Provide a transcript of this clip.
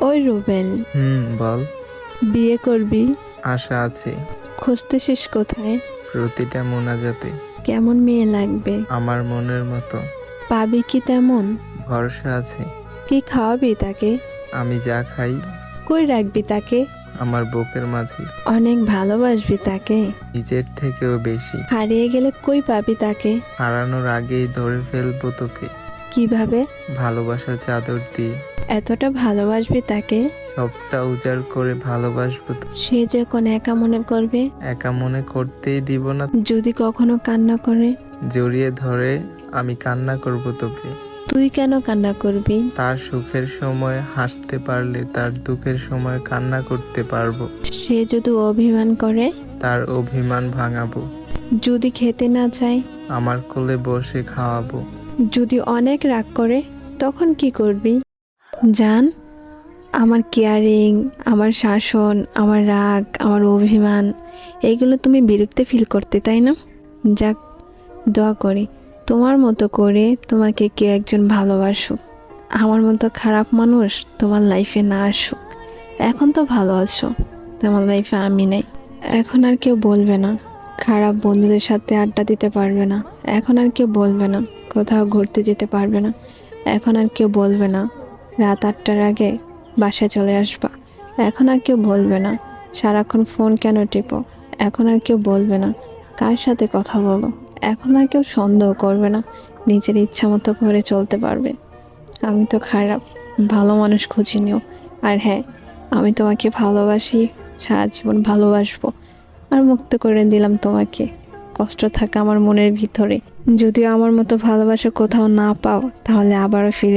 ওই রুবেল, বল। বিয়ে করবি? আশা আছে। খুঁজতেছিস কোথায়? প্রতিটা মোনাজাতে। কেমন মেয়ে লাগবে? আমার মনের মতো। পাবি কি তেমন? ভরসা আছে। কি খাওয়াবি তাকে? আমি যা খাই। কই রাখবি তাকে? আমার বুকের মাঝে। অনেক ভালোবাসবি তাকে? নিজের থেকেও বেশি। হারিয়ে গেলে কই পাবি তাকে? হারানোর আগেই ধরে ফেলবো তোকে। কিভাবে? ভালোবাসার চাদর দিয়ে। এতটা ভালোবাসবি তাকে? সবটা উজাড় করে ভালোবাসবো তো। সে যখন একা মনে করবে? একা মনে করতেই দিব না। যদি কখনো কান্না করে? জড়িয়ে ধরে আমি কান্না করব তোকে। তুই কেন কান্না করবি? তার সুখের সময় হাসতে পারলে তার দুঃখের সময় কান্না করতে পারবো। সে যদি অভিমান করে? তার অভিমান ভাঙাবো। যদি খেতে না চায়? আমার কোলে বসে খাওয়াবো। যদি অনেক রাগ করে, তখন কি করবি? জান, আমার কেয়ারিং, আমার শাসন, আমার রাগ, আমার অভিমান, এইগুলো তুমি বিরক্তি ফিল করতে, তাই না? যাক, দোয়া করি তোমার মতো করে তোমাকে কেউ একজন ভালোবাসুক, আমার মতো খারাপ মানুষ তোমার লাইফে না আসুক। এখন তো ভালো আছো, তোমার লাইফে আমি নেই। এখন আর কেউ বলবে না খারাপ বন্ধুদের সাথে আড্ডা দিতে পারবে না। এখন আর কেউ বলবে না কোথাও ঘুরতে যেতে পারবে না। এখন আর কেউ বলবে না রাত 8টার আগে বাসায় চলে আসবা। এখন আর কেউ বলবে না সারাক্ষণ ফোন কেন টিপো। এখন আর কেউ বলবে না কার সাথে কথা বলো। এখন আর কেউ সন্দেহ করবে না, নিজের ইচ্ছা মতো করে চলতে পারবে। আমি তো খারাপ, ভালো মানুষ খুঁজে নিও। আর হ্যাঁ, আমি তোমাকে ভালোবাসি, সারা জীবন ভালোবাসবো। আর মুক্ত করে দিলাম তোমাকে কষ্ট থাকা আমার মনের ভিতরে। যদিও আমার মতো ভালোবাসা কোথাও না পাও, তাহলে আবারও ফিরে